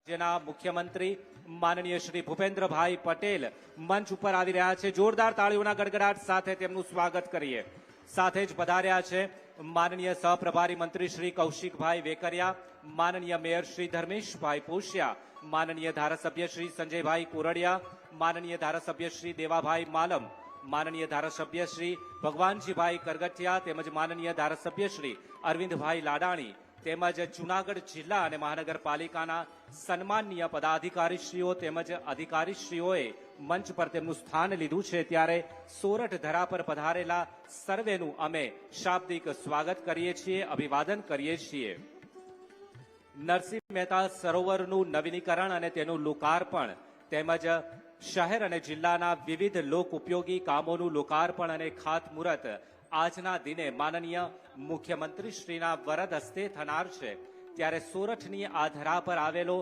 જેના મુખ્યમંત્રી માનનીય શ્રી ભૂપેન્દ્રભાઈ પટેલ મંચ ઉપર આવી રહ્યા છે। જોરદાર તાળીઓના ગડગડાટ સાથે તેમનું સ્વાગત કરીએ। સાથે જ પધાર્યા છે માનનીય સહપ્રભારી મંત્રી શ્રી કૌશિકભાઈ વેકરિયા, માનનીય મેયર શ્રી ધર્મેશભાઈ પોશિયા, માનનીય ધારાસભ્ય શ્રી સંજયભાઈ કોરડિયા, માનનીય ધારાસભ્ય શ્રી દેવાભાઈ માલમ, માનનીય ધારાસભ્ય શ્રી ભગવાનજીભાઈ કરગઠિયા તેમજ માનનીય ધારાસભ્ય શ્રી અરવિંદભાઈ લાડાણી તેમજ જૂનાગઢ જિલ્લા અને મહાનગરપાલિકાના સન્માનનીય પદાધિકારીશ્રીઓ તેમજ અધિકારીશ્રીઓએ મંચ પર તેમનું સ્થાન લીધું છે। ત્યારે સોરઠ ધરા પર પધારેલા સર્વેનું અમે શાબ્દિક સ્વાગત કરીએ છીએ, અભિવાદન કરીએ છીએ। નરસિંહ મહેતા સરોવરનું નવીનીકરણ અને તેનું લોકાર્પણ તેમજ શહેર અને જિલ્લાના વિવિધ લોક ઉપયોગી કામોનું લોકાર્પણ અને ખાતમુહૂર્ત આજના દિને માનનીય મુખ્યમંત્રી શ્રીના વરદ હસ્તે થનાર છે। ત્યારે સોરઠની આ ધરા પર આવેલો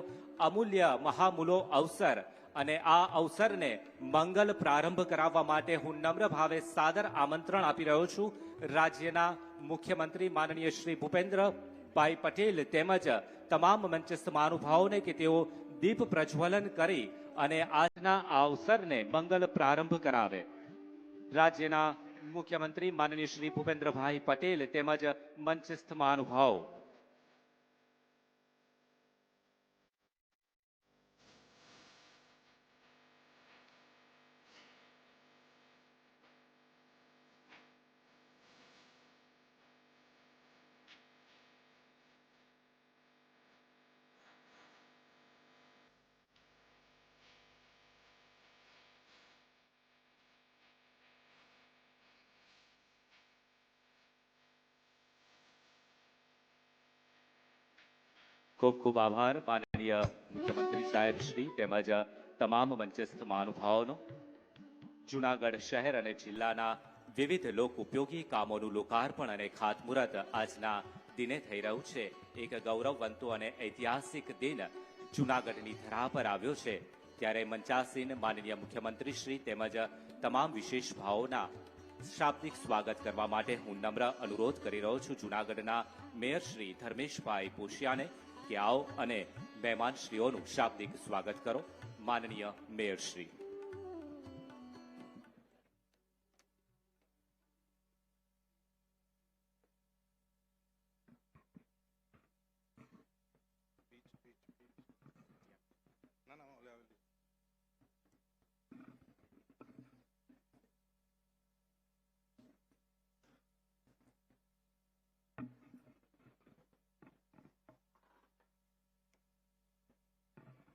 અમૂલ્ય મહામૂલો અવસર અને આ અવસરને મંગલ પ્રારંભ કરાવવા માટે હું નમ્ર ભાવે સાદર આમંત્રણ આપી રહ્યો છું રાજ્યના મુખ્યમંત્રી માનનીય શ્રી ભૂપેન્દ્રભાઈ પટેલ તેમજ તમામ મંચસ્થ મહાનુભાવોને કે તેઓ દીપ પ્રજ્વલન કરી અને આજના આ અવસરને મંગલ પ્રારંભ કરાવે। રાજ્યના મુખ્યમંત્રી માનનીય શ્રી ભૂપેન્દ્રભાઈ પટેલ તેમજ મંચસ્થ મહાનુભાવો। ખૂબ ખૂબ આભાર માનનીય મુખ્યમંત્રી સાહેબ શ્રી તેમજ તમામ મંચસ્થ મહાનુભાવોનો। જૂનાગઢ શહેર અને જિલ્લાના વિવિધ લોક ઉપયોગી કામોનું લોકાર્પણ અને ખાતમુહૂર્ત આજના દિને થઈ રહ્યું છે। એક ગૌરવવંતું અને ઐતિહાસિક દિન જૂનાગઢની ધરા પર આવ્યો છે। ત્યારે મંચાસીન માનનીય મુખ્યમંત્રી શ્રી તેમજ તમામ વિશેષ ભાવોના શાબ્દિક સ્વાગત કરવા માટે હું નમ્ર અનુરોધ કરી રહ્યો છું જૂનાગઢના મેયર શ્રી ધર્મેશભાઈ પોશિયાને કે આવો અને મહેમાનશ્રીઓનું શાબ્દિક સ્વાગત કરો। માનનીય મેયર શ્રી।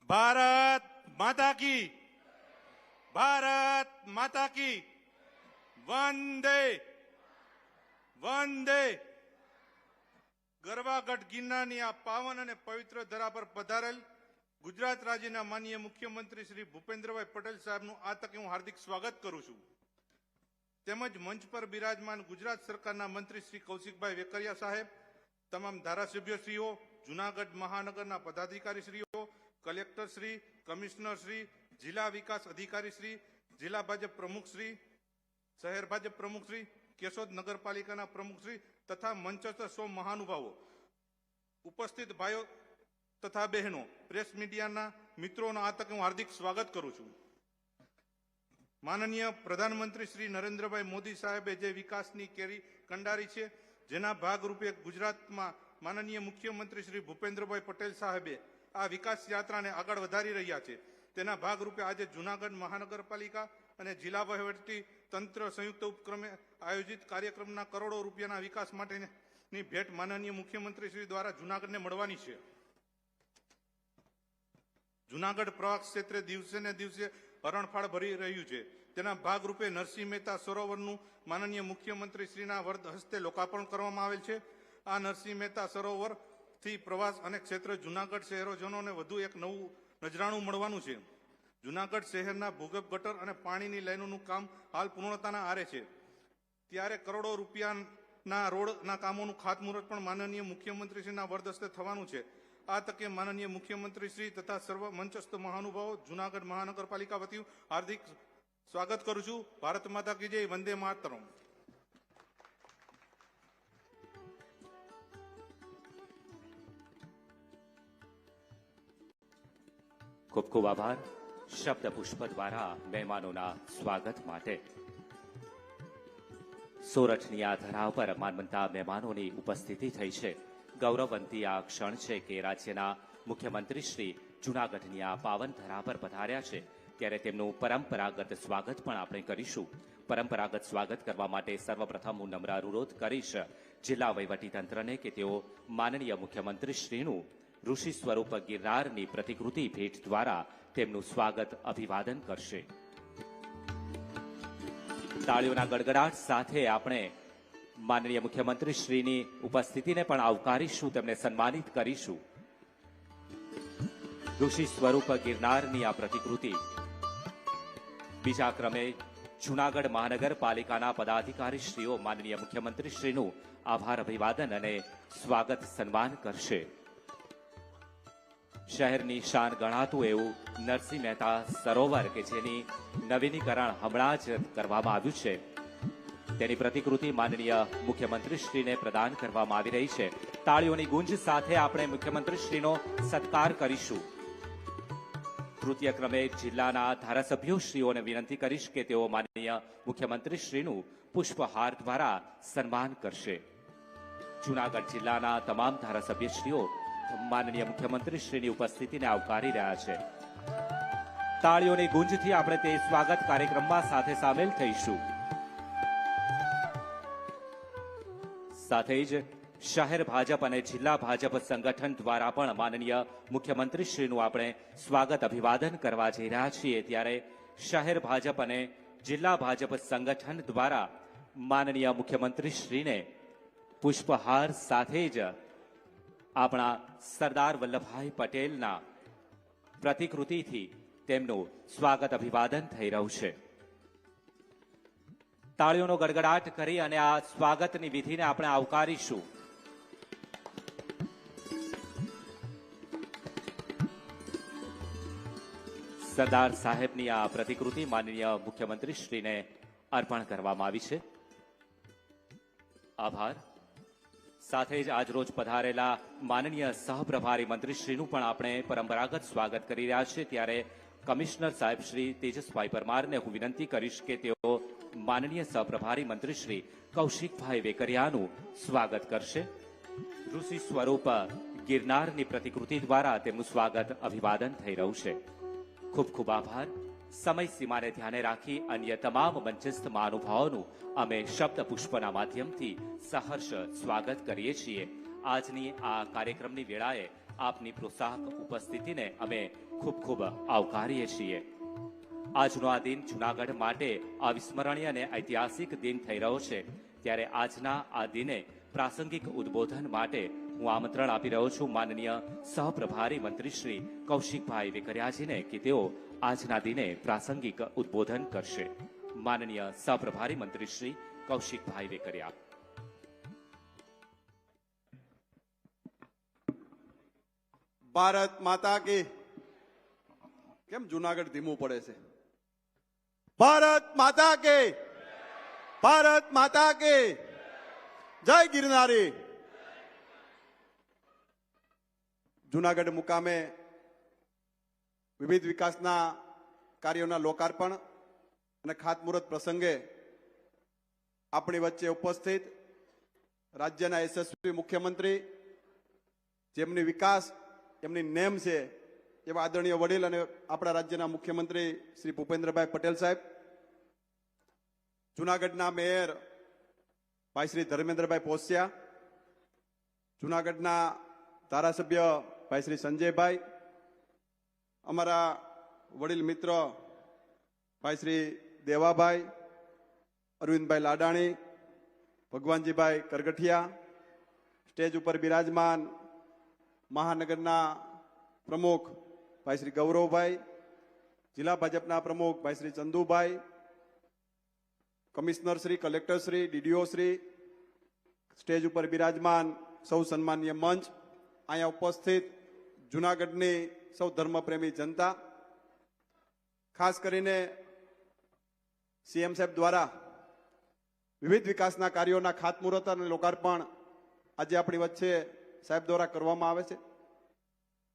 भारत माता की, भारत माता की, वंदे वंदे। ગરવાગઢ ગિરનારની આ પાવન અને પવિત્ર ધરા પર પધારેલ ગુજરાત રાજ્યના માનનીય મુખ્યમંત્રી શ્રી ભૂપેન્દ્રભાઈ પટેલ સાહેબનું આ તકે હું હાર્દિક સ્વાગત કરું છું। તેમજ મંચ પર બિરાજમાન ગુજરાત સરકારના મંત્રી શ્રી કૌશિકભાઈ વેકરિયા સાહેબ, તમામ ધારાસભ્યશ્રીઓ, જૂનાગઢ મહાનગરના પદાધિકારીશ્રીઓ, કલેક્ટર શ્રી, કમિશનર શ્રી, જિલ્લા વિકાસ અધિકારી શ્રી, જિલ્લા ભાજપ પ્રમુખ શ્રી, શહેર ભાજપ પ્રમુખ શ્રી, કેશોદ નગરપાલિકાના પ્રમુખ શ્રી તથા મંચસ્થ સૌ મહાનુભાવો, ઉપસ્થિત ભાઈઓ તથા બહેનો, પ્રેસ મીડિયાના મિત્રોનો આ તકે હું હાર્દિક સ્વાગત કરું છું। માનનીય પ્રધાનમંત્રી શ્રી નરેન્દ્રભાઈ મોદી સાહેબે જે વિકાસની કેરી કંડારી છે, જેના ભાગરૂપે ગુજરાતમાં માનનીય મુખ્યમંત્રી શ્રી ભૂપેન્દ્રભાઈ પટેલ સાહેબે આ વિકાસ યાત્રાને આગળ વધારી રહ્યા છે, તેના ભાગરૂપે આજે જૂનાગઢ મહાનગરપાલિકા અને જિલ્લા વહીવટી તંત્ર સંયુક્ત ઉપક્રમે આયોજિત કાર્યક્રમના કરોડો રૂપિયાના વિકાસ માટેની ભેટ માનનીય મુખ્યમંત્રી શ્રી દ્વારા જૂનાગઢને મળવાની છે। જૂનાગઢ પ્રવાસ ક્ષેત્રે દિવસે ને દિવસે હરણફાળ ભરી રહ્યું છે, તેના ભાગરૂપે નરસિંહ મહેતા સરોવરનું માનનીય મુખ્યમંત્રી શ્રીના વરદ હસ્તે લોકાર્પણ કરવામાં આવેલ છે। આ નરસિંહ મહેતા સરોવર થી પ્રવાસ અને ક્ષેત્ર જૂનાગઢ શહેરોજનોને વધુ એક નવું નજરાણું મળવાનું છે। જૂનાગઢ શહેરના ભૂગર્ભ ગટર અને પાણીની લાઈનોનું કામ હાલ પૂર્ણતાના આરે છે, ત્યારે કરોડો રૂપિયાના રોડના કામોનું ખાતમુહૂર્ત પણ માનનીય મુખ્યમંત્રીશ્રીના વરદસ્તે થવાનું છે। આ તકે માનનીય મુખ્યમંત્રી શ્રી તથા સર્વ મંચસ્થ મહાનુભાવો જૂનાગઢ મહાનગરપાલિકા વતી હાર્દિક સ્વાગત કરું છું। ભારત માતા કી જય, વંદે માતરમ। ખૂબ ખૂબ આભાર શબ્દ પુષ્પ દ્વારા મહેમાનોના સ્વાગત માટે. સોરઠની આ ધરા પર માનવંતા મહેમાનોની ઉપસ્થિતિ થઈ છે. ગૌરવવંતી આ ક્ષણ છે કે રાજ્યના મુખ્યમંત્રી શ્રી જૂનાગઢની આ પાવન ધરા પર પધાર્યા છે, ત્યારે તેમનું પરંપરાગત સ્વાગત પણ આપણે કરીશું. પરંપરાગત સ્વાગત કરવા માટે સર્વપ્રથમ હું નમ્ર અનુરોધ કરીશ જિલ્લા વહીવટીતંત્રને કે તેઓ માનનીય મુખ્યમંત્રી શ્રીનું ઋષિ સ્વરૂપ ગિરનારની પ્રતિકૃતિ ભેટ દ્વારા તેમનું સ્વાગત અભિવાદન કરશે. તાળીઓના ગડગડાટ સાથે આપણે માનનીય મુખ્યમંત્રી શ્રીની ઉપસ્થિતિને પણ આવકારીશું, તેમને સન્માનિત કરીશું. ઋષિ સ્વરૂપ ગિરનારની આ પ્રતિકૃતિ. બીજા ક્રમે જૂનાગઢ મહાનગરપાલિકાના પદાધિકારી શ્રીઓ માનનીય મુખ્યમંત્રી શ્રીનું આભાર અભિવાદન અને સ્વાગત સન્માન કરશે. શહેરની શાન ગણાતું એવું નરસિંહ મહેતા સરોવર કે જેની નવીનીકરણ હમણાં જ કરવામાં આવ્યું છે, તેની પ્રતિકૃતિ માનનીય મુખ્યમંત્રી શ્રીને પ્રદાન કરવામાં આવી રહી છે. તાળીઓની ગુંજ સાથે આપણે મુખ્યમંત્રી શ્રીનો સત્કાર કરીશું. તૃતીય ક્રમે જિલ્લાના ધારાસભ્યો શ્રીઓને વિનંતી કરીશ કે તેઓ માનનીય મુખ્યમંત્રી શ્રીનું પુષ્પહાર દ્વારા સન્માન કરશે. જૂનાગઢ જિલ્લાના તમામ ધારાસભ્યશ્રીઓ માનનીય મુખ્યમંત્રી શ્રીની ઉપસ્થિતિને આવકારી રહ્યા છે. તાળીઓની ગુંજથી આપણે તે સ્વાગત કાર્યક્રમમાં સાથે સામેલ થઈશું. સાથે જ શહેર ભાજપ અને જિલ્લા ભાજપ સંગઠન દ્વારા પણ માનનીય મુખ્યમંત્રી શ્રીનું આપણે સ્વાગત અભિવાદન કરવા જઈ રહ્યા છીએ. ત્યારે શહેર ભાજપ અને જિલ્લા ભાજપ સંગઠન દ્વારા માનનીય મુખ્યમંત્રી શ્રીને પુષ્પહાર સાથે જ આપણા સરદાર વલ્લભભાઈ પટેલના પ્રતિકૃતિથી તેમનું સ્વાગત અભિવાદન થઈ રહ્યું છે. તાળીઓનો ગડગડાટ કરી અને આ સ્વાગતની વિધિને આપણે આવકારીશું. સરદાર સાહેબની આ પ્રતિકૃતિ માનનીય મુખ્યમંત્રી શ્રીને અર્પણ કરવામાં આવી છે. આભાર. સાથે જ આજરોજ પધારેલા માનનીય સહપ્રભારી મંત્રી શ્રીનું પણ આપણે પરંપરાગત સ્વાગત કરી રહ્યા છીએ. ત્યારે કમિશનર સાહેબ શ્રી તેજસભાઈ પરમારને હું વિનંતી કરીશ કે તેઓ માનનીય સહપ્રભારી મંત્રી શ્રી કૌશિકભાઈ વેકરિયાનું સ્વાગત કરશે. ઋષિ સ્વરૂપ ગિરનારની પ્રતિકૃતિ દ્વારા તેમનું સ્વાગત અભિવાદન થઈ રહ્યું છે. ખૂબ ખૂબ આભાર. સમય સીમાને ધ્યાને રાખી અન્ય તમામ મંચસ્થ મહાનુભાવોનું અમે શબ્દ પુષ્પના માધ્યમથી સહર્ષ સ્વાગત કરીએ છીએ. આજની આ કાર્યક્રમની વેળાએ આપની પ્રોત્સાહક ઉપસ્થિતિને અમે ખૂબ ખૂબ આવકારીએ છીએ. આજનો આ દિન જૂનાગઢ માટે અવિસ્મરણીય અને ઐતિહાસિક દિન થઈ રહ્યો છે. ત્યારે આજના આ દિને પ્રાસંગિક ઉદ્બોધન માટે હું આમંત્રણ આપી રહ્યો છું માનનીય સહપ્રભારી મંત્રી શ્રી કૌશિકભાઈ વેકરિયાજીને કે તેઓ આજના દિને પ્રાસંગિક ઉદ્બોધન કરશે. માનનીય સહપ્રભારી મંત્રી શ્રી કૌશિકભાઈ વેકરિયા. ભારત માતા કી. કેમ જૂનાગઢ ધીમું પડે છે? ભારત માતા કે, ભારત માતા કે, જય ગિરનારી. જૂનાગઢ મુકામે વિવિધ વિકાસના કાર્યોના લોકાર્પણ અને ખાતમુહૂર્ત પ્રસંગે આપણી વચ્ચે ઉપસ્થિત રાજ્યના યશસ્વી મુખ્યમંત્રી, જેમની વિકાસ એમની નેમ છે એવા આદરણીય વડીલ અને આપણા રાજ્યના મુખ્યમંત્રી શ્રી ભૂપેન્દ્રભાઈ પટેલ સાહેબ, જૂનાગઢના મેયર ભાઈ શ્રી ધર્મેન્દ્રભાઈ પોસિયા, જૂનાગઢના ધારાસભ્ય ભાઈ શ્રી સંજયભાઈ, અમારા વડીલ મિત્ર ભાઈ શ્રી દેવાભાઈ, અરવિંદભાઈ લાડાણી, ભગવાનજીભાઈ કરગઠિયા, સ્ટેજ ઉપર બિરાજમાન મહાનગરના પ્રમુખ ભાઈ શ્રી ગૌરવભાઈ, જિલ્લા ભાજપના પ્રમુખ ભાઈ Shri Chandubhai, commissioner Shri, collector Shri, DDO Shri, stage ઉપર બિરાજમાન સૌ સન્માનીય મંચ, અહીંયા ઉપસ્થિત જૂનાગઢની સૌ ધર્મપ્રેમી જનતા, ખાસ કરીને સીએમ સાહેબ દ્વારા વિવિધ વિકાસના કાર્યોના ખાતમુહૂર્ત અને લોકાર્પણ આજે આપણી વચ્ચે સાહેબ દ્વારા કરવામાં આવે છે.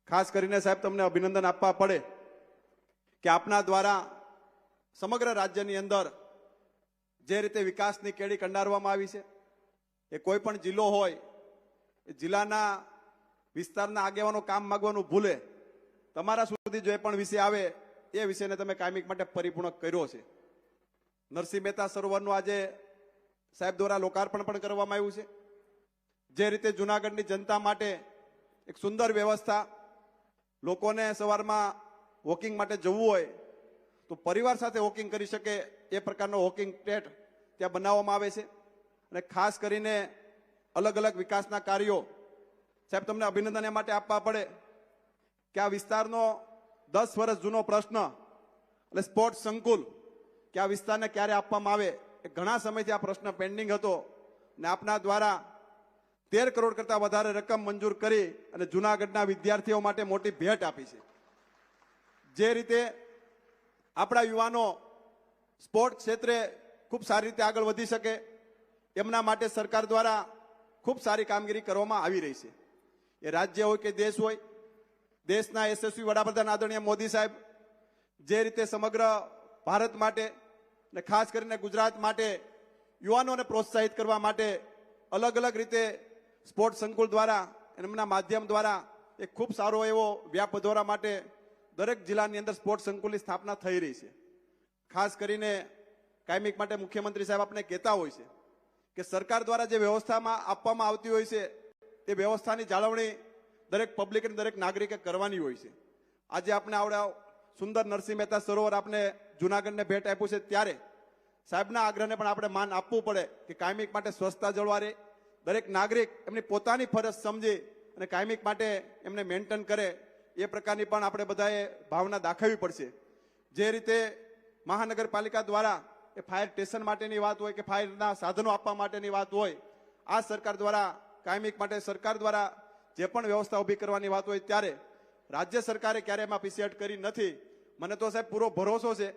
ખાસ કરીને સાહેબ તમને અભિનંદન આપવા પડે કે આપના દ્વારા સમગ્ર રાજ્યની અંદર જે રીતે વિકાસની કેડી કંડારવામાં આવી છે, એ કોઈ પણ જિલ્લો હોય એ જિલ્લાના વિસ્તારના આગેવાનો કામ માંગવાનું ભૂલે, તમારા સુધી જો એ પણ વિષય આવે એ વિષયને તમે કાયમિક માટે પરિપૂર્ણ કર્યો છે. નરસિંહ મહેતા સરોવરનું આજે સાહેબ દ્વારા લોકાર્પણ પણ કરવામાં આવ્યું છે. જે રીતે જુનાગઢની જનતા માટે એક સુંદર વ્યવસ્થા, લોકોને સવારમાં વોકિંગ માટે જવું હોય તો પરિવાર સાથે વોકિંગ કરી શકે એ પ્રકારનો વોકિંગ ટ્રેક ત્યાં બનાવવામાં આવે છે. અને ખાસ કરીને અલગ અલગ વિકાસના કાર્યો, સાહેબ તમને અભિનંદન એ માટે આપવા પડે કે આ વિસ્તારનો 10 વર્ષ જૂનો પ્રશ્ન એટલે સ્પોર્ટ્સ સંકુલ કે આ વિસ્તારને ક્યારે આપવામાં આવે, એ ઘણા સમયથી આ પ્રશ્ન પેન્ડિંગ હતો ને આપના દ્વારા 13 કરોડ કરતા વધારે રકમ મંજૂર કરી અને જુનાગઢના વિદ્યાર્થીઓ માટે મોટી ભેટ આપી છે. જે રીતે આપણા યુવાનો સ્પોર્ટ ક્ષેત્રે ખૂબ સારી રીતે આગળ વધી શકે એમના માટે સરકાર દ્વારા ખૂબ સારી કામગીરી કરવામાં આવી રહી છે. એ રાજ્ય હોય કે દેશ હોય, દેશના યશસ્વી વડાપ્રધાન આદરણીય મોદી સાહેબ જે રીતે સમગ્ર ભારત માટે અને ખાસ કરીને ગુજરાત માટે યુવાનોને પ્રોત્સાહિત કરવા માટે અલગ અલગ રીતે સ્પોર્ટ્સ સંકુલ દ્વારા એમના માધ્યમ દ્વારા એક ખૂબ સારો એવો વ્યાપ વધારવા માટે દરેક જિલ્લાની અંદર સ્પોર્ટ્સ સંકુલની સ્થાપના થઈ રહી છે. ખાસ કરીને કાયમિક માટે મુખ્યમંત્રી સાહેબ આપણે કહેતા હોય છે કે સરકાર દ્વારા જે વ્યવસ્થામાં આપવામાં આવતી હોય છે તે વ્યવસ્થાની જાળવણી દરેક પબ્લિક અને દરેક નાગરિકે કરવાની હોય છે. આજે આપણે આવડા સુંદર નરસિંહ મહેતા સરોવર આપણે જુનાગઢને ભેટ આપ્યું છે, ત્યારે સાહેબના આગ્રહને પણ આપણે માન આપવું પડે કે કાયમિક માટે સ્વચ્છતા જળવાય રહે, દરેક નાગરિક એમની પોતાની ફરજ સમજી અને કાયમિક માટે એમને મેન્ટેન કરે એ પ્રકારની પણ આપણે બધાએ ભાવના દાખવવી પડશે. જે રીતે મહાનગરપાલિકા દ્વારા એ ફાયર સ્ટેશન માટેની વાત હોય કે ફાયરના સાધનો આપવા માટેની વાત હોય, આ સરકાર દ્વારા કાયમિક માટે સરકાર દ્વારા જે પણ વ્યવસ્થા ઊભી કરવાની વાત હોય ત્યારે રાજ્ય સરકારે ક્યારે એમાં પીછેહટ કરી નથી. મને તો સાહેબ પૂરો ભરોસો છે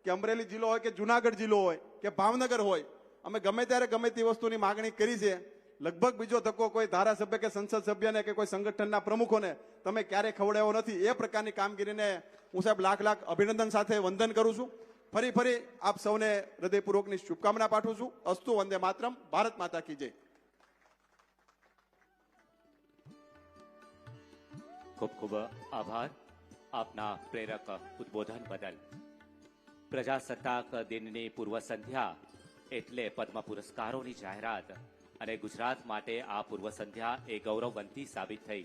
કે અમરેલી જિલ્લો હોય કે જુનાગઢ જિલ્લો હોય કે ભાવનગર હોય, અમે ગમે ત્યારે ગમે તે વસ્તુની માગણી કરી છે. લગભગ બીજો ધક્કો કોઈ ધારાસભ્ય કે સંસદ સભ્યને કે કોઈ સંગઠનના પ્રમુખોને તમે ક્યારે ખવડાવ્યો નથી. એ પ્રકારની કામગીરીને હું સાહેબ લાખ લાખ અભિનંદન સાથે વંદન કરું છું. ફરી આપ સૌને હૃદયપૂર્વકની શુભકામના પાઠવું છું. અસ્તુ વંદે માતરમ. ભારત માતા કી જય. ખૂબ ખૂબ આભાર આપના પ્રેરક ઉદ્બોધન બદલ. પ્રજાસત્તાક દિનની પૂર્વ સંધ્યા એટલે પદ્મ પુરસ્કારોની જાહેરાત અને ગુજરાત માટે આ પૂર્વ સંધ્યા એ ગૌરવવંતી સાબિત થઈ.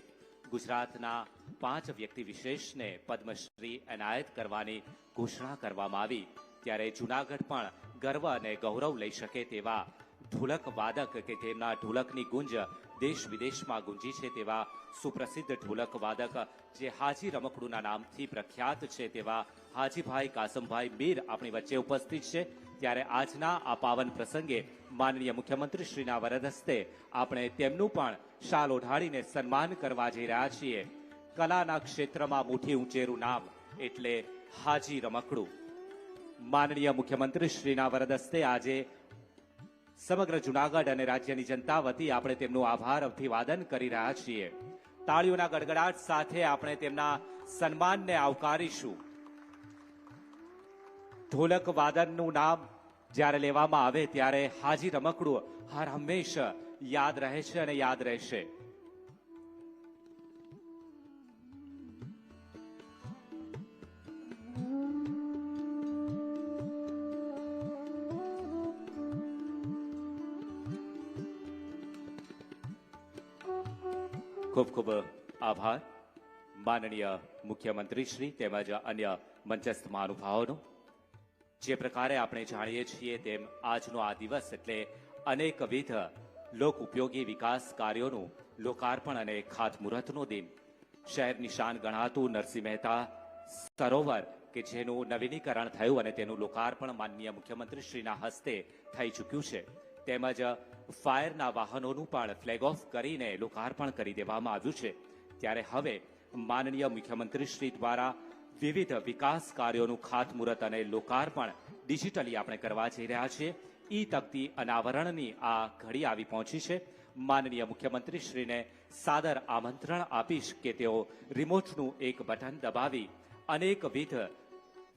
ગુજરાતના 5 વ્યક્તિ વિશેષને પદ્મશ્રી એનાયત કરવાની ઘોષણા કરવામાં આવી, ત્યારે જૂનાગઢ પણ ગર્વ અને ગૌરવ લઈ શકે તેવા ઢોલક વાદક કે તેમના ઢોલકની ગુંજ દેશ વિદેશમાં ગુંજી છે તેવા સુપ્રસિદ્ધ ઢોલક વાદક જે હાજી રમકડુના નામથી પ્રખ્યાત છે તેવા હાજીભાઈ કાસમભાઈ મીર આપણી વચ્ચે ઉપસ્થિત છે. ત્યારે આજના આ પાવન પ્રસંગે માનનીય મુખ્યમંત્રી શ્રીના વરદ હસ્તે આપણે તેમનું પણ શાલ ઓઢાડીને સન્માન કરવા જઈ રહ્યા છીએ. કલાના ક્ષેત્રમાં મુઠ્ઠી ઊંચેરું નામ એટલે હાજી રમકડું. માનનીય મુખ્યમંત્રી શ્રીના વરદ હસ્તે આજે સમગ્ર જૂનાગઢ અને રાજ્યની જનતા વતી આપણે તેમનું આભાર અભિવાદન કરી રહ્યા છીએ. તાળીઓના ગડગડાટ સાથે આપણે તેમના સન્માનને આવકારીશું. ઢોલક વાદનનું નામ જ્યારે લેવામાં આવે ત્યારે હાજી રમકડું હર હંમેશ યાદ રહે છે અને યાદ રહેશે. ખૂબ ખૂબ આભાર માનનીય મુખ્યમંત્રી શ્રી તેમજ અન્ય મંચસ્થ મહાનુભાવોનો. જે પ્રકારે આપણે જાણીએ છીએ તેમ આજનો આ દિવસ એટલે અનેકવિધ લોક ઉપયોગી વિકાસ કાર્યોનું લોકાર્પણ અને ખાતમુહૂર્તનો દિન. શહેરની શાન ગણાતું નરસિંહ મહેતા સરોવર કે જેનું નવીનીકરણ થયું અને તેનું લોકાર્પણ માનનીય મુખ્યમંત્રી શ્રીના હસ્તે થઈ ચૂક્યું છે, તેમજ ફાયરના વાહનોનું પણ ફ્લેગ ઓફ કરીને લોકાર્પણ કરી દેવામાં આવ્યું છે. ત્યારે હવે માનનીય મુખ્યમંત્રી શ્રી દ્વારા વિવિધ વિકાસ કાર્યોનું ખાતમુહૂર્ત અને લોકાર્પણ ડિજિટલી આપણે કરવા જઈ રહ્યા છીએ. ઈ તકતી અનાવરણની આ ઘડી આવી પહોંચી છે. માનનીય મુખ્યમંત્રી શ્રીને સાદર આમંત્રણ આપીશ કે તેઓ રિમોટનું એક બટન દબાવી અનેકવિધ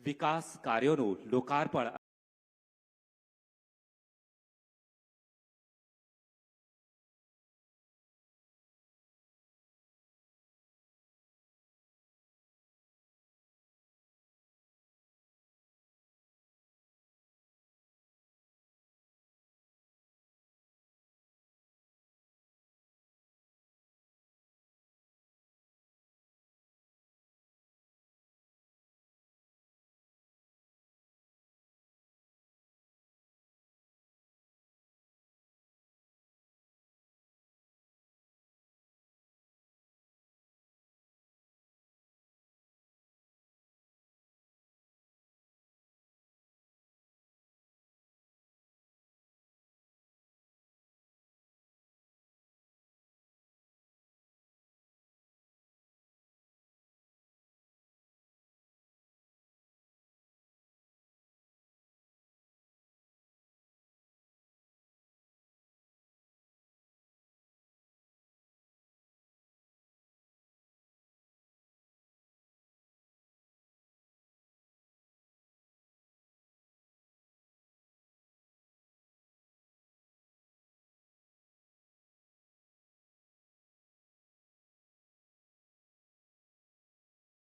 વિકાસ કાર્યોનું લોકાર્પણ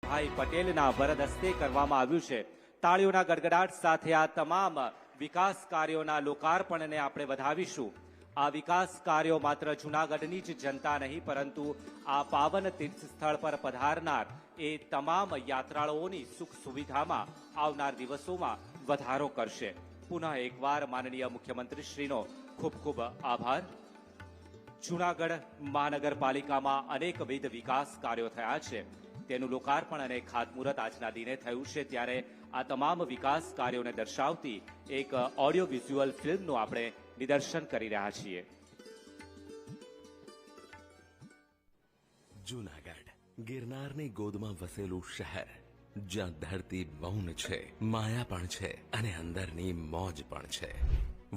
ભાઈ પટેલના વરદ હસ્તે કરવામાં આવ્યું છે. તાળીઓના ગડગડાટ સાથે આ તમામ વિકાસ કાર્યોના લોકાર્પણને આપણે વધાવીશું. આ વિકાસ કાર્યો માત્ર જૂનાગઢની જ જનતા નહીં, પરંતુ આ પાવન તીર્થ સ્થળ પર પધારનાર એ તમામ યાત્રાળુઓની સુખ સુવિધામાં આવનાર દિવસોમાં વધારો કરશે. પુનઃ એકવાર માનનીય મુખ્યમંત્રીશ્રીનો ખૂબ ખૂબ આભાર. જૂનાગઢ મહાનગરપાલિકામાં અનેકવિધ વિકાસ કાર્યો થયા છે. તેનું લોકાર્પણ અને ખાતમુહૂર્ત આજના દિને થયું છે. ત્યારે આ તમામ વિકાસ કાર્યોને દર્શાવતી એક ઓડિયો વિઝ્યુઅલ ફિલ્મનું આપણે નિદર્શન કરી રહ્યા છીએ. જૂનાગઢ ગિરનારની ગોદમાં વસેલું શહેર, જ્યાં ધરતી મૌન છે, માયા પણ છે અને અંદરની મોજ પણ છે.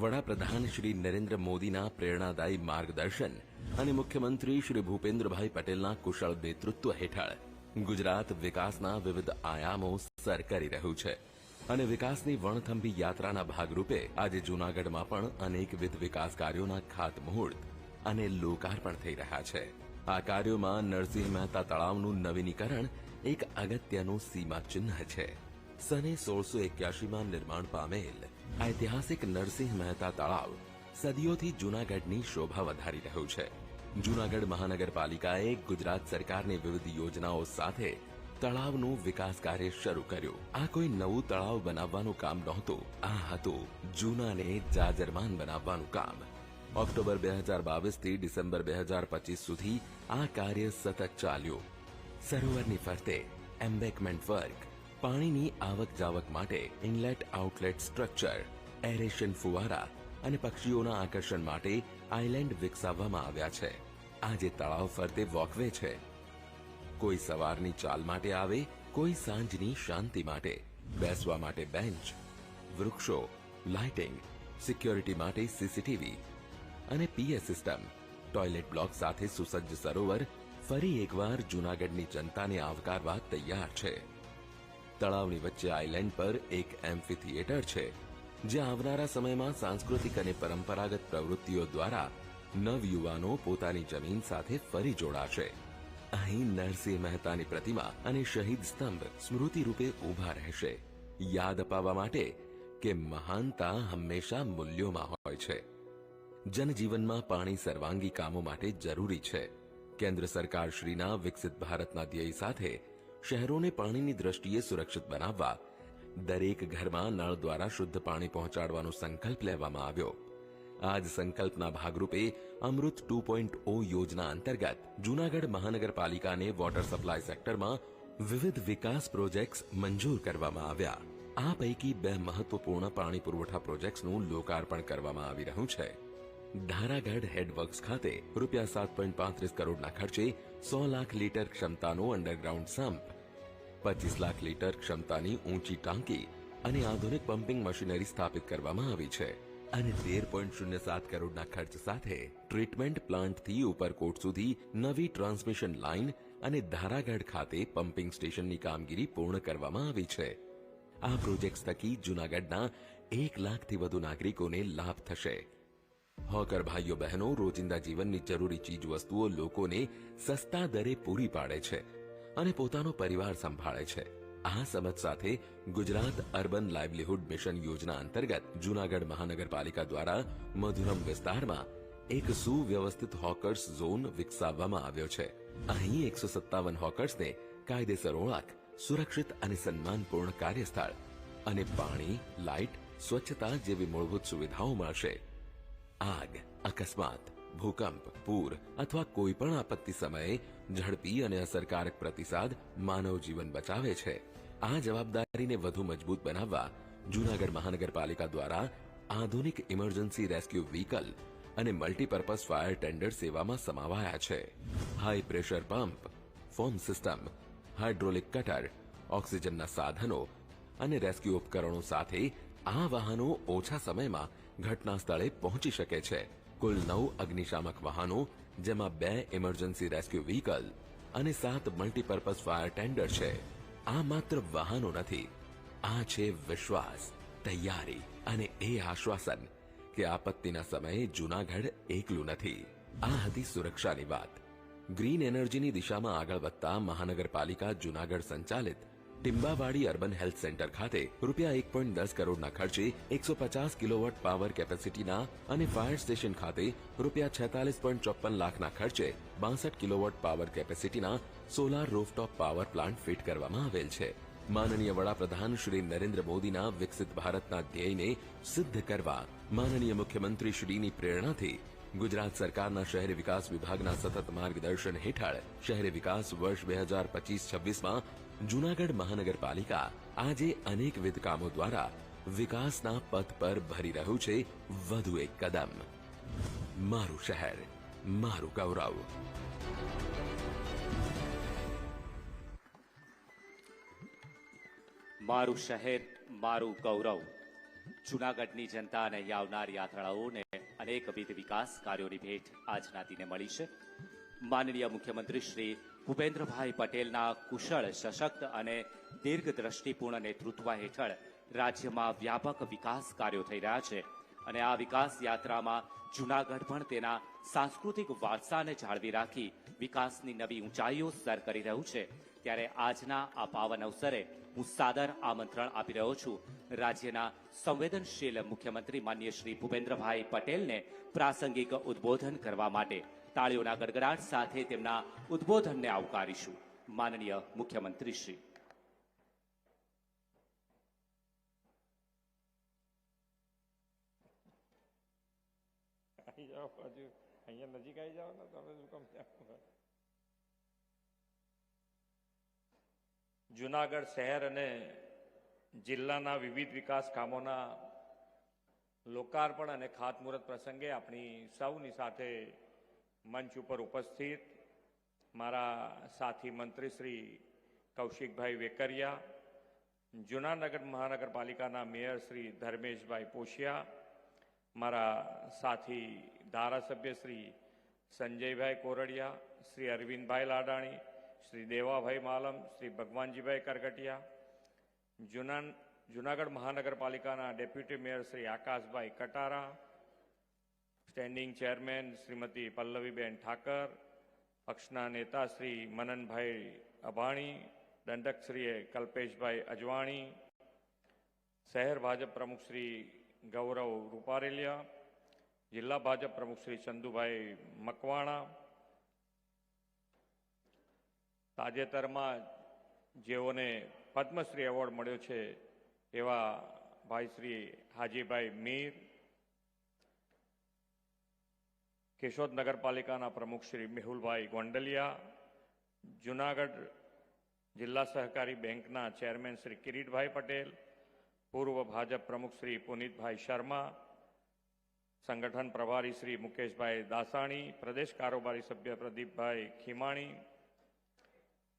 વડાપ્રધાન શ્રી નરેન્દ્ર મોદીના પ્રેરણાદાયી માર્ગદર્શન અને મુખ્યમંત્રી શ્રી ભૂપેન્દ્રભાઈ પટેલના કુશળ નેતૃત્વ હેઠળ ગુજરાત વિકાસના વિવિધ આયામો સર કરી રહ્યું છે અને વિકાસની વણથંભી યાત્રાના ભાગરૂપે આજે જૂનાગઢમાં પણ અનેકવિધ વિકાસ કાર્યોના ખાતમુહૂર્ત અને લોકાર્પણ થઈ રહ્યા છે. આ કાર્યોમાં નરસિંહ મહેતા તળાવનું નવીનીકરણ એક અગત્યનું સીમાચિહ્ન છે. સને 1681માં નિર્માણ પામેલ ઐતિહાસિક નરસિંહ મહેતા તળાવ સદીઓથી જૂનાગઢની શોભા વધારી રહ્યું છે. જૂનાગઢ મહાનગરપાલિકાએ ગુજરાત સરકારની વિવિધ યોજનાઓ સાથે તળાવનું વિકાસ કાર્ય શરૂ કર્યું. આ કોઈ નવું તળાવ બનાવવાનું કામ નહોતું, આ હતું જૂનાને જાજરમાન બનાવવાનું કામ. ઓક્ટોબર 2022 થી ડિસેમ્બર 2025 સુધી આ કાર્ય સતત ચાલ્યું. સરોવરની ફરતે એમ્બેકમેન્ટ વર્ક, પાણીની આવક જાવક માટે ઇનલેટ આઉટલેટ સ્ટ્રક્ચર, એરેશન ફુવારા અને પક્ષીઓના આકર્ષણ માટે આઇલેન્ડ વિકસાવવામાં આવ્યા છે. આજે તળાવ ફરતે વોકવે છે. કોઈ સવારની ચાલ માટે આવે, કોઈ સાંજની શાંતિ માટે. બેસવા માટે બેન્ચ, વૃક્ષો, લાઇટિંગ, સિક્યોરિટી માટે સીસીટીવી અને પીએ સિસ્ટમ, ટોયલેટ બ્લોક સાથે સુસજ્જ સરોવર ફરી એકવાર જૂનાગઢની જનતાને આવકારવા તૈયાર છે. તળાવની વચ્ચે આઇલેન્ડ પર એક એમ્ફી થિયેટર છે, જ્યાં આવનારા સમયમાં સાંસ્કૃતિક અને પરંપરાગત પ્રવૃત્તિઓ દ્વારા નવયુવાનો પોતાની જમીન સાથે ફરી જોડાશે. અહીં નરસિંહ મહેતાની પ્રતિમા અને શહીદ સ્તંભ સ્મૃતિ રૂપે ઊભા રહેશે, યાદ અપાવવા માટે કે મહાનતા હંમેશા મૂલ્યોમાં હોય છે. જનજીવનમાં પાણી સર્વાંગી કામો માટે જરૂરી છે. કેન્દ્ર સરકાર શ્રીના વિકસિત ભારતના ધ્યેય સાથે શહેરોને પાણીની દ્રષ્ટિએ સુરક્ષિત બનાવવા દરેક ઘરમાં નળ દ્વારા શુદ્ધ પાણી પહોંચાડવાનો સંકલ્પ લેવામાં આવ્યો. આ જ સંકલ્પના ભાગરૂપે અમૃત 2.0 યોજના અંતર્ગત જૂનાગઢ મહાનગરપાલિકાને વોટર સપ્લાય સેક્ટરમાં વિવિધ વિકાસ પ્રોજેક્ટ્સ મંજૂર કરવામાં આવ્યા. આ પૈકી 2 મહત્વપૂર્ણ પાણી પુરવઠા પ્રોજેક્ટ્સનું લોકાર્પણ કરવામાં આવી રહ્યું છે. ધારાગઢ હેડવર્ક્સ ખાતે ₹7.35 કરોડના ખર્ચે 100 લાખ લીટર ક્ષમતાનો અંડરગ્રાઉન્ડ સમ્પ, 25 લાખ લીટર ક્ષમતાની ઊંચી ટાંકી અને આધુનિક પમ્પિંગ મશીનરી સ્થાપિત કરવામાં આવી છે અને 13.07 કરોડના ખર્ચ સાથે ટ્રીટમેન્ટ પ્લાન્ટથી ઉપરકોટ સુધી નવી ટ્રાન્સમિશન લાઇન અને ધારાગઢ ખાતે પમ્પિંગ સ્ટેશનની કામગીરી પૂર્ણ કરવામાં આવી છે. આ પ્રોજેક્ટ્સ થકી જૂનાગઢના 1 લાખથી વધુ નાગરિકોને લાભ થશે. હોકર ભાઈઓ બહેનો રોજિંદા જીવનની જરૂરી ચીજ વસ્તુઓ લોકોને સસ્તા દરે પૂરી પાડે છે અને પોતાનો પરિવાર સંભાળે છે. આ સમજ સાથે ગુજરાત અર્બન લાઇવલીહુડ મિશન યોજના અંતર્ગત જૂનાગઢ મહાનગરપાલિકા દ્વારા મધુરમ વિસ્તારમાં એક સુવ્યવસ્થિત હોકર્સ ઝોન વિકસાવવામાં આવ્યો છે. અહીં 157 હોકર્સને કાયદેસર ઓળખ, સુરક્ષિત અને સન્માનપૂર્ણ કાર્યસ્થળ અને પાણી, લાઇટ, સ્વચ્છતા જેવી મૂળભૂત સુવિધાઓ મળશે. આગ, અકસ્માત, ભૂકંપ, પૂર અથવા કોઈ પણ આપત્તિ સમયે ઝડપી અને અસરકારક પ્રતિસાદ માનવ જીવન બચાવે છે. આ જવાબદારીને વધુ મજબૂત બનાવવા જૂનાગઢ મહાનગરપાલિકા દ્વારા આધુનિક ઇમરજન્સી રેસ્ક્યુ વ્હીકલ અને મલ્ટીપર્પઝ ફાયર ટેન્ડર સેવામાં સમાવાયા છે. High pressure pump, form system, hydraulic cutter, ઓક્સિજનના સાધનો અને રેસ્ક્યુ ઉપકરણો સાથે આ વાહનો ઓછા સમયમાં ઘટના સ્થળે પહોંચી શકે છે. કુલ 9 અગ્નિશામક વાહનો, જેમાં 2 ઇમરજન્સી રેસ્ક્યુ વ્હીકલ અને 7 મલ્ટીપર્પઝ ફાયર ટેન્ડર છે. આ માત્ર વાહનો નથી, આ છે વિશ્વાસ, તૈયારી અને એ આશ્વાસન કે આપત્તિના સમયે જૂનાગઢ એકલું નથી. આ હતી સુરક્ષાની વાત. ગ્રીન એનર્જીની દિશામાં આગળ વધતા મહાનગરપાલિકા જૂનાગઢ સંચાલિત ટિંબાવાડી અર્બન હેલ્થ સેન્ટર ખાતે રૂપિયા 1.10 કરોડના ખર્ચે 150 કિલોવોટ પાવર કેપેસિટીના અને ફાયર સ્ટેશન ખાતે રૂપિયા 46.54 લાખના ખર્ચે 62 કિલોવોટ પાવર કેપેસિટીના solar rooftop power plant fit કરવામાં આવેલ છે. માનનીય વડાપ્રધાન શ્રી નરેન્દ્ર મોદીના વિકસિત ભારતના ધ્યેયને સિદ્ધ કરવા માનનીય મુખ્યમંત્રી શ્રીની પ્રેરણાથી ગુજરાત સરકારના શહેરી વિકાસ વિભાગના સતત માર્ગદર્શન હેઠળ શહેરી વિકાસ વર્ષ 2025-26માં જૂનાગઢ મહાનગરપાલિકા આજે અનેકવિધ કામો દ્વારા વિકાસના પથ પર ભરી રહ્યું છે વધુ એક કદમ. મારું શહેર, મારું ગૌરવ. મારું શહેર, મારું ગૌરવ. જૂનાગઢની જનતા અને અહીં આવનાર યાત્રાળુઓને અનેકવિધ વિકાસ કાર્યોની ભેટ આજના દિને મળી છે. માનનીય મુખ્યમંત્રી શ્રી ભૂપેન્દ્રભાઈ પટેલના કુશળ, સશક્ત અને દીર્ઘદ્રષ્ટિપૂર્ણ નેતૃત્વ હેઠળ રાજ્યમાં વ્યાપક વિકાસ કાર્યો થઈ રહ્યા છે અને આ વિકાસ યાત્રામાં જૂનાગઢ પણ તેના સાંસ્કૃતિક વારસાને જાળવી રાખી વિકાસની નવી ઊંચાઈઓ સર કરી રહ્યું છે. ત્યારે આજના આ પાવન અવસરે હું સાદર આમંત્રણ આપી રહ્યો છું રાજ્યના સંવેદનશીલ મુખ્યમંત્રી માનનીય શ્રી ભૂપેન્દ્રભાઈ પટેલને પ્રાસંગિક ઉદ્બોધન કરવા માટે. તાળીઓના ગડગડાટ સાથે તેમના ઉદ્બોધનને આવકારીશું. માનનીય મુખ્યમંત્રી શ્રી. અહીંયા નજીક આવી જાઓ ને તમે શું કામ ત્યાં. જુનાગઢ શહેર અને જિલ્લાના વિવિધ વિકાસ કામોના લોકાર્પણ અને ખાતમુહૂર્ત પ્રસંગે આપણી સૌની સાથે મંચ ઉપર ઉપસ્થિત મારા સાથી મંત્રી શ્રી કૌશિકભાઈ વેકરિયા, જૂનાગઢ મહાનગરપાલિકાના મેયર શ્રી ધર્મેશભાઈ પોશિયા, મારા સાથી ધારાસભ્ય શ્રી સંજયભાઈ કોરડિયા, શ્રી અરવિંદભાઈ લાડાણી, શ્રી દેવાભાઈ માલમ, શ્રી ભગવાનજીભાઈ કરગટિયા, જૂનાગઢ મહાનગરપાલિકાના deputy mayor Shri Akashbhai Katara, standing chairman Shrimati Pallaviben Thakar, પક્ષના નેતા શ્રી મનનભાઈ અભાણી, દંડકશ્રી કલ્પેશભાઈ અજવાણી, શહેર ભાજપ પ્રમુખ શ્રી ગૌરવ રૂપારેલિયા, જિલ્લા ભાજપ પ્રમુખ શ્રી ચંદુભાઈ મકવાણા, તાજેતરમાં જેઓને પદ્મશ્રી એવોર્ડ મળ્યો છે એવા ભાઈ શ્રી હાજીભાઈ મીર, કેશોદ નગરપાલિકાના પ્રમુખ શ્રી મેહુલભાઈ ગોંડલિયા, જૂનાગઢ જિલ્લા સહકારી બેંકના ચેરમેન શ્રી કિરીટભાઈ પટેલ, પૂર્વ ભાજપ પ્રમુખ શ્રી પુનિતભાઈ શર્મા, સંગઠન પ્રભારી શ્રી મુકેશભાઈ દાસાણી, પ્રદેશ કારોબારી સભ્ય પ્રદીપભાઈ ખીમાણી,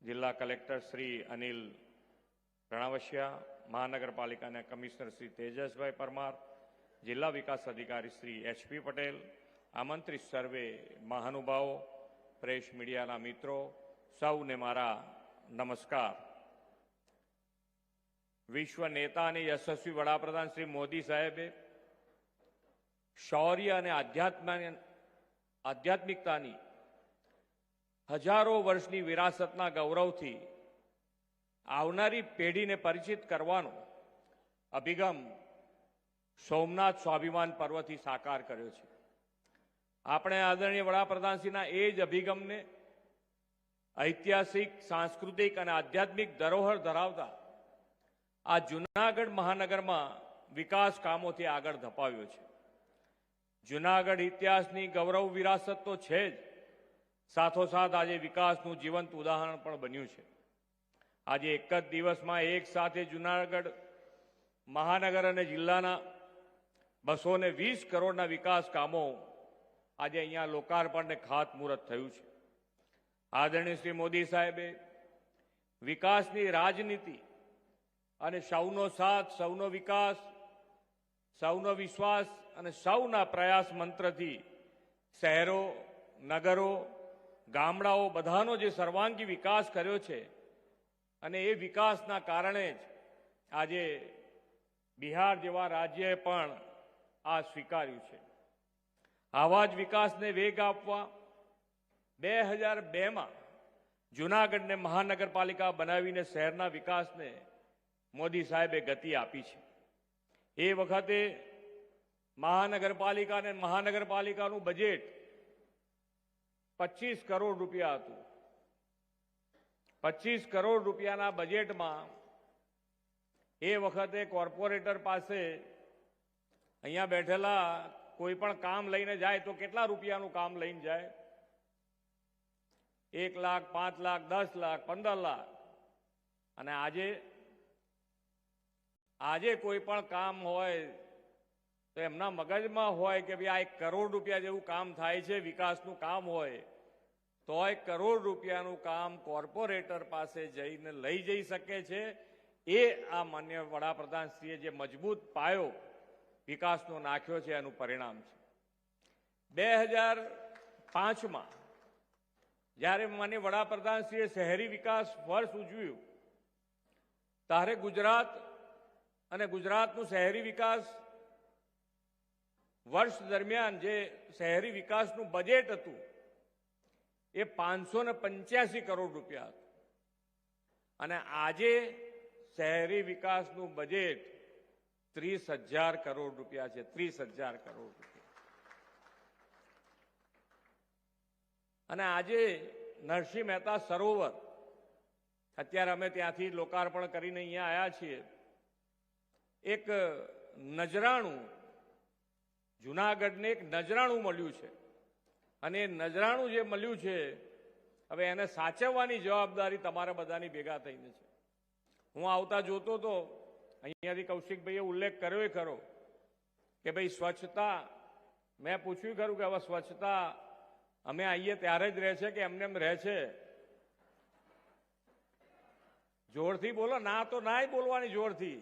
જિલ્લા કલેક્ટર શ્રી અનિલ રણાવશિયા, મહાનગરપાલિકાના કમિશનર શ્રી તેજસભાઈ પરમાર, જિલ્લા વિકાસ અધિકારી શ્રી એચપી પટેલ, આમંત્રિત સર્વે મહાનુભાવો, પ્રેસ મીડિયાના મિત્રો, સૌને મારા નમસ્કાર. વિશ્વ નેતા અને યશસ્વી વડાપ્રધાન શ્રી મોદી સાહેબે શૌર્ય અને આધ્યાત્મિકતાની હજારો વર્ષની વિરાસતના ગૌરવથી આવનારી પેઢીને પરિચિત કરવાનો અભિગમ સોમનાથ સ્વાભિમાન પર્વથી સાકાર કર્યો છે. આપણે આદરણીય વડાપ્રધાનશ્રીના એ જ અભિગમને ઐતિહાસિક, સાંસ્કૃતિક અને આધ્યાત્મિક ધરોહર ધરાવતા આ જૂનાગઢ મહાનગરમાં વિકાસ કામોથી આગળ ધપાવ્યો છે. જૂનાગઢ ઇતિહાસની ગૌરવ વિરાસત તો છે જ, સાથોસાથ આજે વિકાસનું જીવંત ઉદાહરણ પણ બન્યું છે. આજે એક જ દિવસમાં એક સાથે જૂનાગઢ મહાનગર અને જિલ્લાના 220 કરોડના વિકાસ કામો આજે અહીંયા લોકાર્પણ અને ખાતમુહૂર્ત થયું છે. આદરણીય શ્રી મોદી સાહેબે વિકાસની રાજનીતિ અને સૌનો સાથ, સૌનો વિકાસ, સૌનો વિશ્વાસ અને સૌના પ્રયાસ મંત્રથી શહેરો, નગરો, ગામડાઓ બધાનો જે સર્વાંગી વિકાસ કર્યો છે અને એ વિકાસના કારણે જ આજે બિહાર જેવા રાજ્યએ પણ આ સ્વીકાર્યું છે. આવા જ વિકાસને વેગ આપવા 2002માં જૂનાગઢને મહાનગરપાલિકા બનાવીને શહેરના વિકાસને મોદી સાહેબે ગતિ આપી છે. એ વખતે મહાનગરપાલિકાનું બજેટ 25 કરોડ રૂપિયા હતું. 25 કરોડ રૂપિયાના બજેટમાં એ વખતે કોર્પોરેટર પાસે અહીંયા બેઠેલા કોઈ પણ કામ લઈને જાય તો કેટલા રૂપિયાનું કામ લઈને જાય? 1 લાખ, 5 લાખ, 10 લાખ, 15 લાખ. અને આજે કોઈ પણ કામ હોય તો એમના મગજમાં હોય કે ભાઈ આ 1 કરોડ રૂપિયા જેવું કામ થાય છે, વિકાસનું કામ હોય તો 1 કરોડ રૂપિયાનું કામ કોર્પોરેટર પાસે જઈને લઈ જઈ શકે છે. એ આ માન્ય વડાપ્રધાનશ્રીએ જે મજબૂત પાયો વિકાસનો નાખ્યો છે એનું પરિણામ છે. 2005માં જ્યારે માન્ય વડાપ્રધાનશ્રીએ શહેરી વિકાસ વર્ષ ઉજવ્યું ત્યારે ગુજરાત અને ગુજરાતનું શહેરી વિકાસ વર્ષ દરમિયાન જે શહેરી વિકાસનું બજેટ હતું એ 585 કરોડ રૂપિયા હતું. અને આજે શહેરી વિકાસનું બજેટ 30,000 કરોડ રૂપિયા છે. 30,000 કરોડ રૂપિયા. અને આજે નરસિંહ મહેતા સરોવર અત્યારે અમે ત્યાંથી લોકાર્પણ કરીને અહીંયા આવ્યા છીએ. એક નજરાણું, જૂનાગઢને એક નજરાણું મળ્યું છે અને એ નજરાણું જે મળ્યું છે હવે એને સાચવવાની જવાબદારી તમારા બધાની ભેગા થઈને છે. હું આવતા જોતો તો અહીંયાથી કૌશિકભાઈએ ઉલ્લેખ કર્યો ખરો કે ભાઈ સ્વચ્છતા, મેં પૂછ્યું ખરું કે હવે સ્વચ્છતા અમે આવીએ ત્યારે જ રહે છે કે એમને એમ રહે છે? જોરથી બોલો. ના તો ના બોલવાની જોરથી.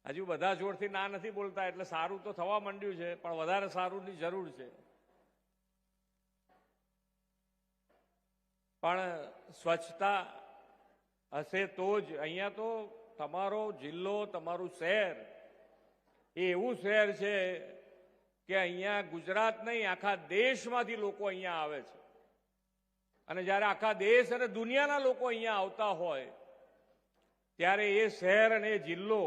હજુ બધા જોરથી ના નથી બોલતા એટલે સારું તો થવા માંડ્યું છે, પણ વધારે સારુંની જરૂર છે. પણ સ્વચ્છતા હશે તો જ. અહીંયા તો તમારો જિલ્લો, તમારું શહેર એ એવું શહેર છે કે અહીંયા ગુજરાત નહીં આખા દેશમાંથી લોકો અહીંયા આવે છે. અને જ્યારે આખા દેશ અને દુનિયાના લોકો અહીંયા આવતા હોય ત્યારે એ શહેર અને એ જિલ્લો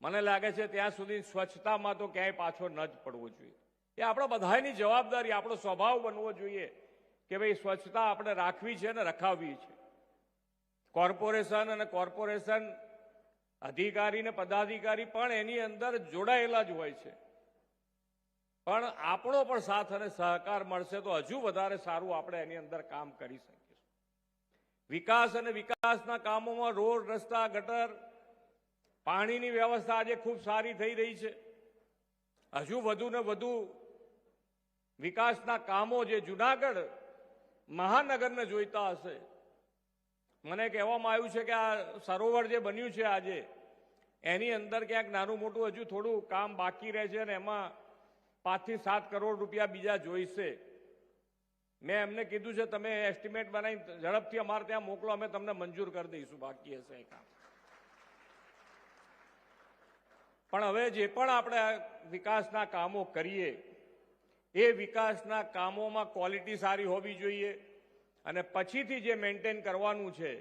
મને લાગે છે ત્યાં સુધી સ્વચ્છતામાં તો ક્યાંય પાછો ન જ પડવો જોઈએ. એ આપણા બધાની જવાબદારી, આપણો સ્વભાવ બનવો જોઈએ કે ભાઈ સ્વચ્છતા આપણે રાખવી છે અને રખાવવી છે. કોર્પોરેશન અને કોર્પોરેશન અધિકારી ને પદાધિકારી પણ એની અંદર જોડાયેલા જ હોય છે. પણ આપણો પણ સાથ અને સહકાર મળશે તો હજુ વધારે સારું આપણે એની અંદર કામ કરી શકીશું. વિકાસ અને વિકાસના કામોમાં રોડ, રસ્તા, ગટર, પાણીની વ્યવસ્થા આજે ખૂબ સારી થઈ રહી છે. હજુ વધુ ને વધુ વિકાસના કામો જે જૂનાગઢ મહાનગરને જોઈતા હશે. મને કહેવામાં આવ્યું છે કે આ સરોવર જે બન્યું છે આજે એની અંદર ક્યાંક નાનું મોટું હજુ થોડું કામ બાકી રહે છે અને એમાં 5 થી 7 કરોડ રૂપિયા બીજા જોઈશે. મેં એમને કીધું છે તમે એસ્ટિમેટ બનાવી ઝડપથી અમારે ત્યાં મોકલો, અમે તમને મંજૂર કરી દઈશું, બાકી હશે એ કામ. પણ હવે જે પણ આપણે વિકાસના કામો કરીએ એ વિકાસના કામોમાં ક્વોલિટી સારી હોવી જોઈએ અને પછીથી જે મેન્ટેન કરવાનું છે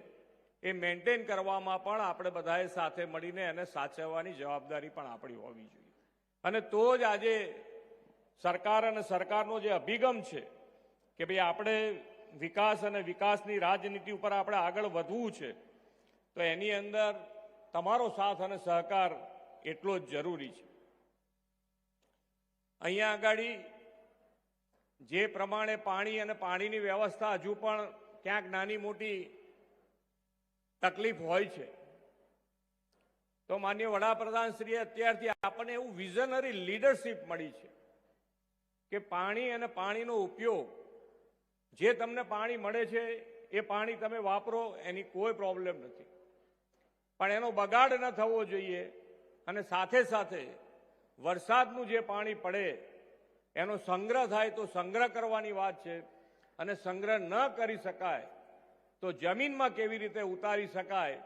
એ મેન્ટેન કરવામાં પણ આપણે બધાએ સાથે મળીને એને સાચવવાની જવાબદારી પણ આપણી હોવી જોઈએ. અને તો જ આજે સરકાર અને સરકારનો જે અભિગમ છે કે ભાઈ આપણે વિકાસ અને વિકાસની રાજનીતિ ઉપર આપણે આગળ વધવું છે, તો એની અંદર તમારો સાથ અને સહકાર એટલો જ જરૂરી છે. અહીંયા આગળ જે પ્રમાણે પાણી અને પાણીની વ્યવસ્થા હજુ પણ ક્યાંક નાની મોટી તકલીફ હોય છે, તો માનનીય વડાપ્રધાનશ્રીએ અત્યારથી આપણને એવું વિઝનરી લીડરશીપ મળી છે કે પાણી અને પાણીનો ઉપયોગ, જે તમને પાણી મળે છે એ પાણી તમે વાપરો, એની કોઈ પ્રોબ્લેમ નથી, પણ એનો બગાડ ન થવો જોઈએ. અને સાથે સાથે વરસાદનું જે પાણી પડે એનો સંગ્રહ થાય તો સંગ્રહ કરવાની વાત છે, અને સંગ્રહ ન કરી શકાય તો જમીનમાં કેવી રીતે ઉતારી શકાય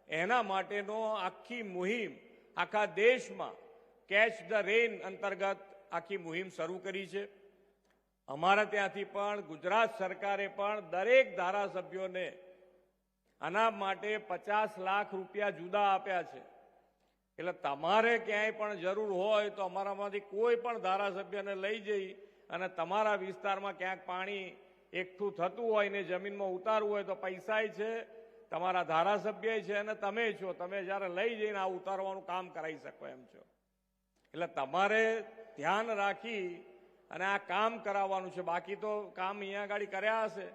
એના માટેનો આખી મુહિમ આખા દેશમાં કેચ ધ રેન અંતર્ગત આખી મુહિમ શરૂ કરી છે. અમારા ત્યાંથી પણ ગુજરાત સરકારે પણ દરેક ધારાસભ્યોને આના માટે 50 લાખ રૂપિયા જુદા આપ્યા છે. એટલે તમારે ક્યાંય પણ જરૂર હોય તો અમારામાંથી કોઈ પણ ધારાસભ્યને લઈ જઈ અને તમારા વિસ્તારમાં ક્યાંક પાણી એકઠું થતું હોય ને જમીનમાં ઉતારવું હોય તો પૈસાય છે, તમારા ધારાસભ્ય છે અને તમે છો. તમે જ્યારે લઈ જઈને આ ઉતારવાનું કામ કરાવી શકો એમ છો. એટલે તમારે ધ્યાન રાખી અને આ કામ કરાવવાનું છે. બાકી તો કામ અહીંયા આગળ કર્યા હશે.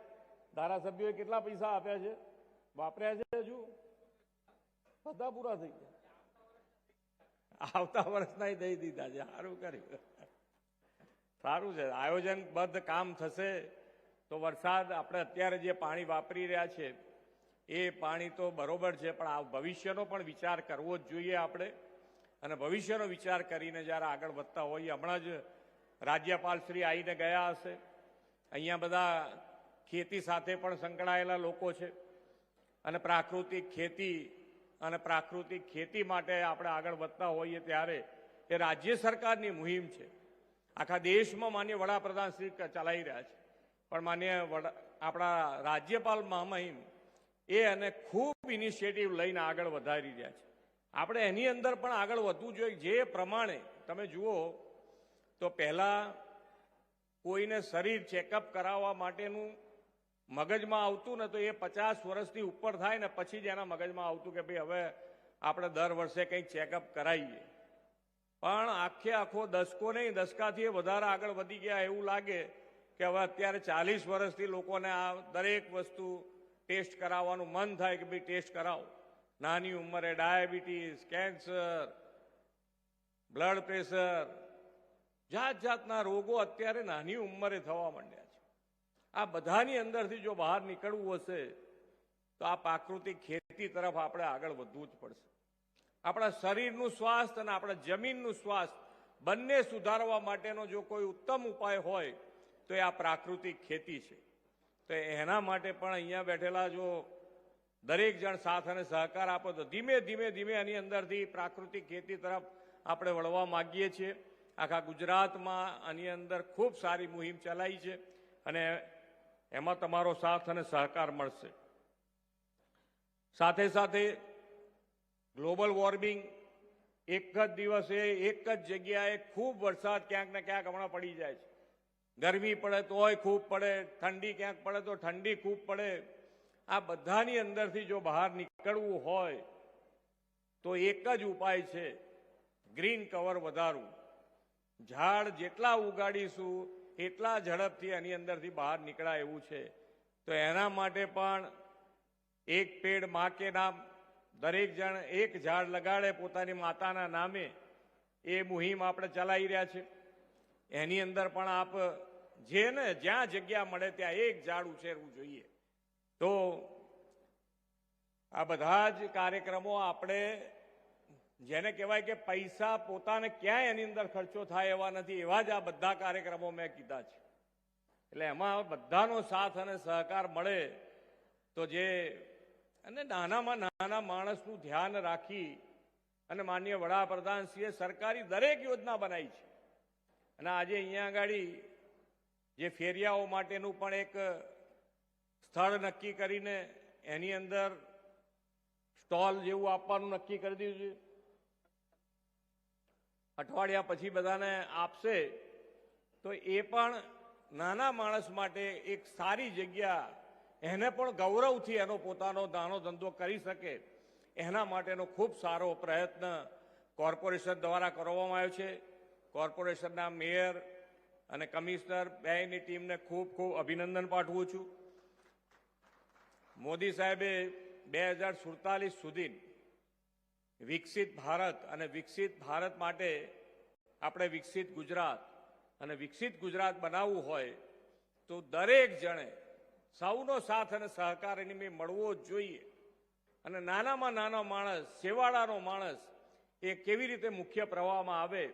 ધારાસભ્યોએ કેટલા પૈસા આપ્યા છે, વાપર્યા છે, હજુ બધા પૂરા થઈ ગયા, આવતા વર્ષના દઈ દીધા છે. સારું કર્યું, સારું છે. આયોજનબદ્ધ કામ થશે તો વરસાદ આપણે અત્યારે જે પાણી વાપરી રહ્યા છે એ પાણી તો બરોબર છે, પણ આ ભવિષ્યનો પણ વિચાર કરવો જ જોઈએ આપણે. અને ભવિષ્યનો વિચાર કરીને જ્યારે આગળ વધતા હોઈએ, હમણાં જ રાજ્યપાલ શ્રી આવીને ગયા હશે. અહીંયા બધા ખેતી સાથે પણ સંકળાયેલા લોકો છે અને પ્રાકૃતિક ખેતી માટે આપણે આગળ વધતા હોઈએ ત્યારે એ રાજ્ય સરકારની મુહિમ છે. આખા દેશમાં માન્ય વડાપ્રધાન શ્રી ચલાવી રહ્યા છે, પણ માન્ય આપણા રાજ્યપાલ મહામહિમ એ અને ખૂબ ઇનિશિયેટિવ લઈને આગળ વધારી રહ્યા છે. આપણે એની અંદર પણ આગળ વધવું જોઈએ. જે પ્રમાણે તમે જુઓ તો પહેલા કોઈને શરીર ચેકઅપ કરાવવા માટેનું મગજમાં આવતું ને તો એ 50 વર્ષથી ઉપર થાય ને પછી જ એના મગજમાં આવતું કે ભાઈ હવે આપણે દર વર્ષે કંઈક ચેકઅપ કરાવીએ. પણ આખો દસકો નહીં, દસકાથી વધારે આગળ વધી ગયા એવું લાગે કે હવે અત્યારે 40 વર્ષથી લોકોને આ દરેક વસ્તુ ટેસ્ટ કરાવવાનું મન થાય કે ભાઈ ટેસ્ટ કરાવો. નાની ઉંમરે ડાયાબિટીસ, કેન્સર, બ્લડ પ્રેશર, જાત જાતના રોગો અત્યારે નાની ઉંમરે થવા માંડ્યા છે. આ બધાની અંદરથી જો બહાર નીકળવું હશે તો આ પ્રાકૃતિક ખેતી તરફ આપણે આગળ વધવું જ પડશે. આપણા શરીરનું સ્વાસ્થ્ય અને આપણા જમીનનું સ્વાસ્થ્ય બંને સુધારવા માટેનો જો કોઈ ઉત્તમ ઉપાય હોય તો એ આ પ્રાકૃતિક ખેતી છે. તો એના માટે પણ અહીંયા બેઠેલા જો દરેક જણ સાથ અને સહકાર આપો તો ધીમે ધીમે આની અંદરથી પ્રાકૃતિક ખેતી તરફ આપણે વળવા માંગીએ છીએ. આખા ગુજરાતમાં આની અંદર ખૂબ સારી મુહિમ ચલાવી છે અને એમાં તમારો સાથ અને સહકાર મળશે. સાથે સાથે ગ્લોબલ વોર્મિંગ, એક જ દિવસે એક જ જગ્યાએ ખૂબ વરસાદ ક્યાંક ને ક્યાંક હમણાં પડી જાય છે. ગરમી પડે તોય ખૂબ પડે, ઠંડી ક્યાંક પડે તો ઠંડી ખૂબ પડે. આ બધાની અંદરથી જો બહાર નીકળવું હોય તો એક જ ઉપાય છે, ગ્રીન કવર વધારવું. ઝાડ જેટલા ઉગાડીશું એટલા ઝડપથી આની અંદરથી બહાર નીકળાય એવું છે. તો એના માટે પણ એક પેડ માં કે નામ, દરેક જણ એક ઝાડ લગાડે પોતાની માતાના નામે, એ મુહિમ આપણે ચલાવી રહ્યા છે. એની અંદર પણ આપ જ્યાં જગ્યા મળે ત્યાં એક ઝાડ ઉછેરવું જોઈએ. તો આ બધા જ કાર્યક્રમો આપણે જેને કહેવાય કે પૈસા પોતાને ક્યાંય એની અંદર ખર્ચો થાય એવા નથી, એવા જ આ બધા કાર્યક્રમો મેં કીધા છે. એટલે એમાં બધાનો સાથ અને સહકાર મળે તો જે અને નાનામાં નાના માણસનું ધ્યાન રાખી અને માનનીય વડાપ્રધાનશ્રીએ સરકારી દરેક યોજના બનાવી છે. અને આજે અહીંયા આગળ જે ફેરિયાઓ માટેનું પણ એક સ્થળ નક્કી કરીને એની અંદર સ્ટોલ જેવું આપવાનું નક્કી કરી દીધું છે. અઠવાડિયા પછી બધાને આપશે તો એ પણ નાના માણસ માટે એક સારી જગ્યા, એને પણ ગૌરવથી એનો પોતાનો નાનો ધંધો કરી શકે એના માટેનો ખૂબ સારો પ્રયત્ન કોર્પોરેશન દ્વારા કરવામાં આવ્યો છે. કોર્પોરેશનના મેયર અને કમિશનર બેની ટીમને ખૂબ ખૂબ અભિનંદન પાઠવું છું. મોદી સાહેબે 2047 સુધી વિકસિત ભારત અને વિકસિત ભારત માટે આપણે વિકસિત ગુજરાત અને વિકસિત ગુજરાત બનાવવું હોય તો દરેક જણે સૌનો સાથ અને સહકાર એની મેં મળવો જ જોઈએ. અને નાનામાં નાનો માણસ, સેવાળાનો માણસ એ કેવી રીતે મુખ્ય પ્રવાહમાં આવે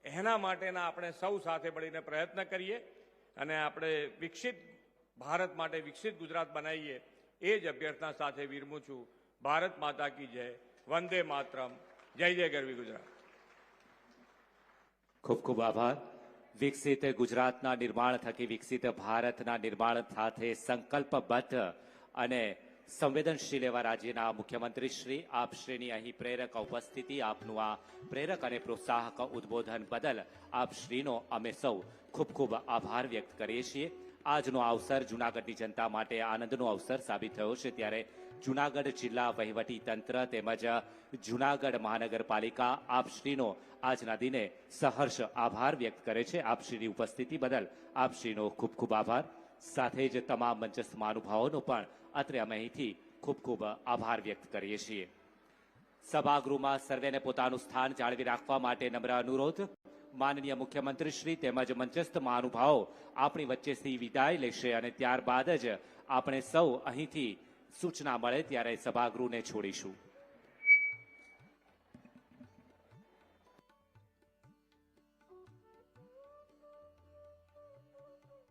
એના માટેના આપણે સૌ સાથે મળીને પ્રયત્ન કરીએ અને આપણે વિકસિત ભારત માટે વિકસિત ગુજરાત બનાવીએ એ જ અભ્યર્થના સાથે વિરમું છું. ભારત માતા કી જય, વંદે માતરમ, જય જય ગરવી ગુજરાત. ખૂબ ખૂબ આભાર. વિકસિત ગુજરાતના નિર્માણ થકી વિકસિત ભારતના નિર્માણ સાથે સંકલ્પબદ્ધ અને સંવેદનશીલ એવા રાજ્યના મુખ્યમંત્રી શ્રી આપશ્રીની અહીં પ્રેરક ઉપસ્થિતિ, આપનું આ પ્રેરક અને પ્રોત્સાહક ઉદ્બોધન બદલ આપશ્રીનો અમે સૌ ખૂબ ખૂબ આભાર વ્યક્ત કરીએ છીએ. આજનો અવસર જૂનાગઢની જનતા માટે આનંદનો અવસર સાબિત થયો છે, ત્યારે જૂનાગઢ જિલ્લા વહીવટી તંત્ર તેમજ જૂનાગઢ મહાનગરપાલિકા આપશ્રીનો આજના દિને સહર્ષ આભાર વ્યક્ત કરે છે. આપશ્રીની ઉપસ્થિતિ બદલ આપશ્રીનો ખૂબ ખૂબ આભાર. સાથે જ તમામ મંચસ્થ મહાનુભાવોનો પણ અત્રે અમે અહીંથી ખૂબ ખૂબ આભાર વ્યક્ત કરીએ છીએ. સભાગૃહમાં સર્વેને પોતાનું સ્થાન જાળવી રાખવા માટે નમ્ર અનુરોધ. માનનીય મુખ્યમંત્રી શ્રી તેમજ મંચસ્થ મહાનુભાવો આપણી વચ્ચેથી વિદાય લેશે અને ત્યારબાદ જ આપણે સૌ અહીંથી સૂચના મળે ત્યારે સભાગૃહને છોડીશું.